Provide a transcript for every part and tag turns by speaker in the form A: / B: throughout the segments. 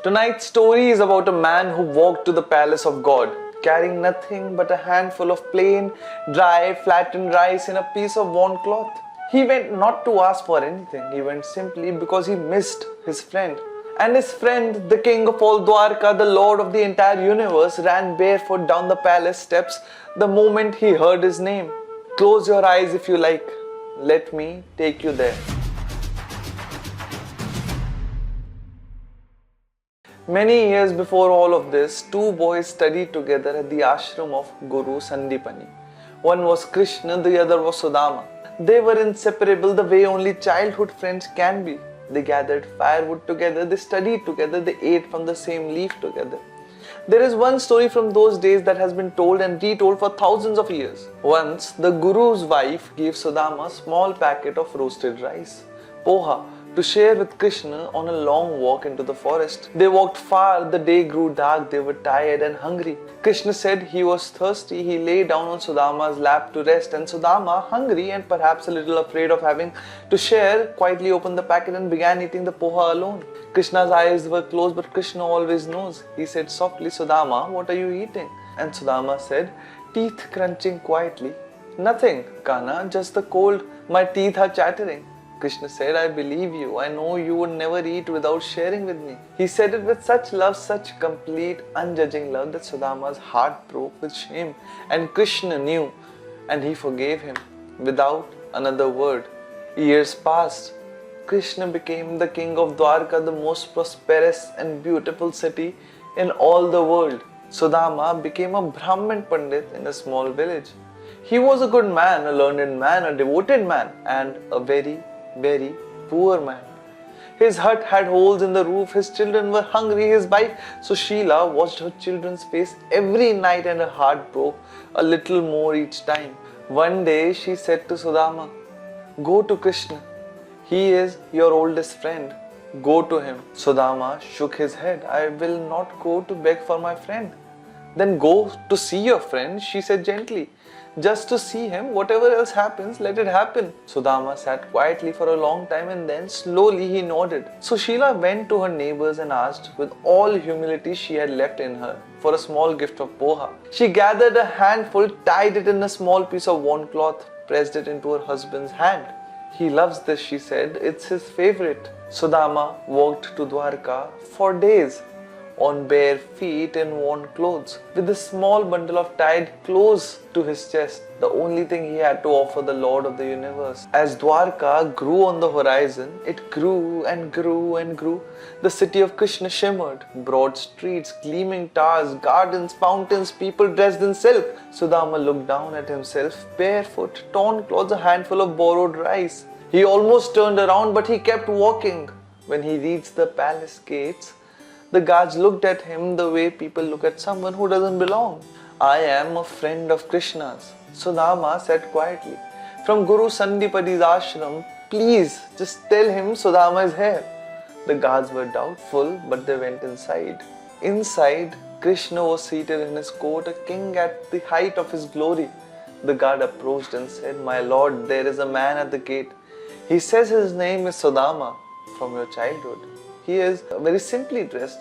A: Tonight's story is about a man who walked to the palace of God, carrying nothing but a handful of plain, dry, flattened rice in a piece of worn cloth. He went not to ask for anything, he went simply because he missed his friend. And his friend, the king of all Dwarka, the lord of the entire universe, ran barefoot down the palace steps the moment he heard his name. Close your eyes if you like. Let me take you there. Many years before all of this, two boys studied together at the ashram of Guru Sandipani. One was Krishna, the other was Sudama. They were inseparable the way only childhood friends can be. They gathered firewood together, they studied together, they ate from the same leaf together. There is one story from those days that has been told and retold for thousands of years. Once, the Guru's wife gave Sudama a small packet of roasted rice, poha, to share with Krishna on a long walk into the forest. They walked far, the day grew dark, they were tired and hungry. Krishna said he was thirsty, he lay down on Sudama's lap to rest, and Sudama, hungry and perhaps a little afraid of having to share, quietly opened the packet and began eating the poha alone. Krishna's eyes were closed, but Krishna always knows. He said softly, Sudama, what are you eating? And Sudama said, teeth crunching quietly. Nothing, Kana, just the cold, my teeth are chattering. Krishna said, I believe you. I know you would never eat without sharing with me. He said it with such love, such complete, unjudging love that Sudama's heart broke with shame. And Krishna knew, and he forgave him without another word. Years passed. Krishna became the king of Dwarka, the most prosperous and beautiful city in all the world. Sudama became a Brahmin Pandit in a small village. He was a good man, a learned man, a devoted man, and a very poor man. His hut had holes in the roof, his children were hungry, his wife Sushila watched her children's face every night and her heart broke a little more each time. One day she said to Sudama, go to Krishna, he is your oldest friend, go to him. Sudama shook his head, I will not go to beg for my friend. Then go to see your friend, she said gently. Just to see him, whatever else happens, let it happen. Sudama sat quietly for a long time and then slowly he nodded. Sushila went to her neighbors and asked with all humility she had left in her for a small gift of poha. She gathered a handful, tied it in a small piece of worn cloth, pressed it into her husband's hand. He loves this, she said, it's his favorite. Sudama walked to Dwarka for days, on bare feet and worn clothes, with a small bundle of tied clothes to his chest, the only thing he had to offer the Lord of the universe. As Dwarka grew on the horizon, it grew and grew and grew. The city of Krishna shimmered, broad streets, gleaming towers, gardens, fountains, people dressed in silk. Sudama looked down at himself, barefoot, torn clothes, a handful of borrowed rice. He almost turned around, but he kept walking. When he reached the palace gates, the guards looked at him the way people look at someone who doesn't belong. I am a friend of Krishna's, Sudama said quietly. From Guru Sandipani's ashram, please just tell him Sudama is here. The guards were doubtful, but they went inside. Inside, Krishna was seated in his court, a king at the height of his glory. The guard approached and said, my lord, there is a man at the gate. He says his name is Sudama from your childhood. He is very simply dressed.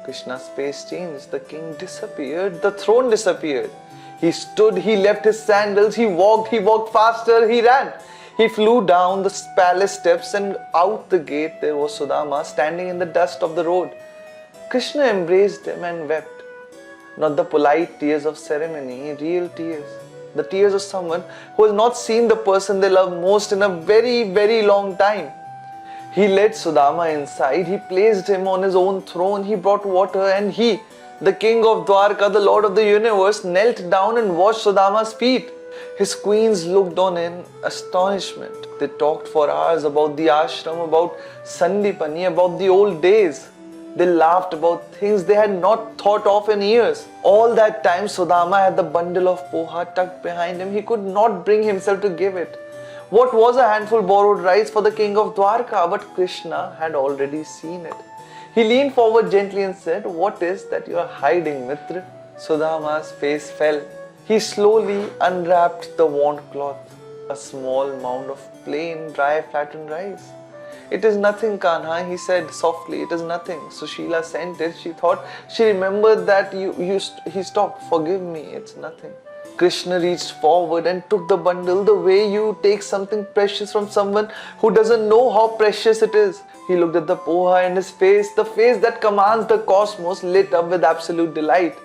A: Krishna's face changed. The king disappeared. The throne disappeared. He stood, he left his sandals, he walked faster, he ran. He flew down the palace steps and out the gate. There was Sudama standing in the dust of the road. Krishna embraced him and wept. Not the polite tears of ceremony, real tears. The tears of someone who has not seen the person they love most in a very long time. He led Sudama inside, he placed him on his own throne, he brought water and he, the king of Dwarka, the lord of the universe, knelt down and washed Sudama's feet. His queens looked on in astonishment. They talked for hours about the ashram, about Sandipani, about the old days. They laughed about things they had not thought of in years. All that time Sudama had the bundle of poha tucked behind him. He could not bring himself to give it. What was a handful borrowed rice for the king of Dwarka? But Krishna had already seen it. He leaned forward gently and said, what is that you are hiding, Mitra? Sudama's face fell. He slowly unwrapped the worn cloth, a small mound of plain, dry, flattened rice. "It is nothing, Kanha," he said softly. "It is nothing." Sushila sent it. She thought she remembered that he stopped. "Forgive me, it's nothing." Krishna reached forward and took the bundle the way you take something precious from someone who doesn't know how precious it is. He looked at the poha and his face, the face that commands the cosmos, lit up with absolute delight.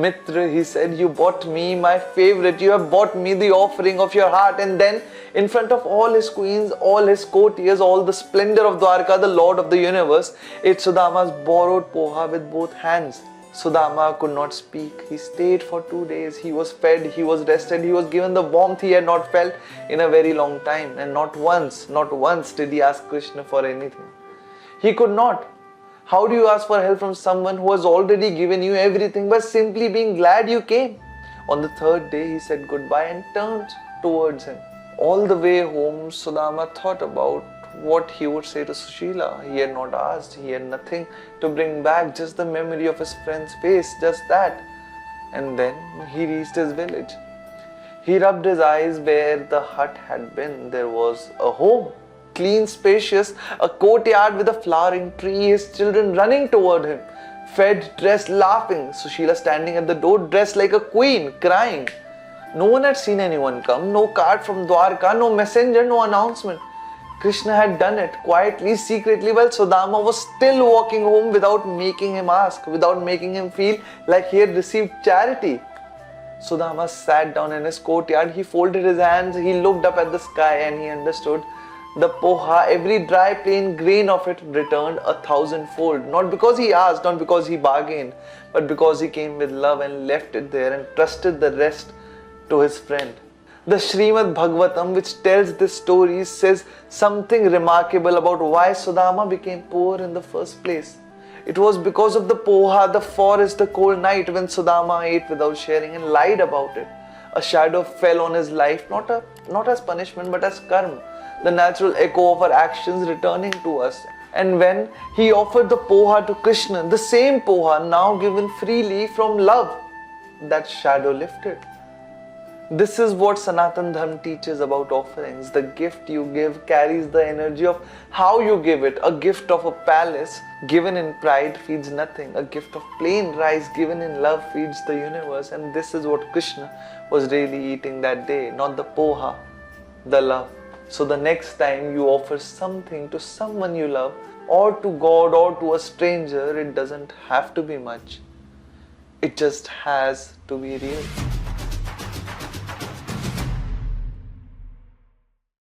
A: "Mitra," he said, "you bought me, my favorite, you have bought me the offering of your heart." And then, in front of all his queens, all his courtiers, all the splendor of Dwarka, the Lord of the universe, ate Sudama's borrowed poha with both hands. Sudama could not speak. He stayed for 2 days. He was fed, he was rested, he was given the warmth he had not felt in a very long time. And not once did he ask Krishna for anything. He could not. How do you ask for help from someone who has already given you everything by simply being glad you came? On the 3rd day, he said goodbye and turned towards him. All the way home, Sudama thought about what he would say to Sushila. He had not asked. He had nothing to bring back, just the memory of his friend's face, just that. And then he reached his village. He rubbed his eyes where the hut had been. There was a home. Clean, spacious, a courtyard with a flowering tree, his children running toward him, fed, dressed, laughing. Sushila standing at the door, dressed like a queen, crying. No one had seen anyone come, no card from Dwarka, no messenger, no announcement. Krishna had done it quietly, secretly, while Sudama was still walking home without making him ask, without making him feel like he had received charity. Sudama sat down in his courtyard, he folded his hands, he looked up at the sky and he understood. The poha, every dry plain grain of it returned 1,000-fold. Not because he asked, not because he bargained, but because he came with love and left it there and trusted the rest to his friend. The Srimad Bhagavatam, which tells this story, says something remarkable about why Sudama became poor in the first place. It was because of the poha, the forest, the cold night when Sudama ate without sharing and lied about it. A shadow fell on his life, not as punishment but as karma, the natural echo of our actions returning to us. And when he offered the poha to Krishna, the same poha now given freely from love, that shadow lifted. This is what Sanatan Dharma teaches about offerings. The gift you give carries the energy of how you give it. A gift of a palace given in pride feeds nothing. A gift of plain rice given in love feeds the universe. And this is what Krishna was really eating that day, not the poha, the love. So the next time you offer something to someone you love, or to God or to a stranger, it doesn't have to be much. It just has to be real.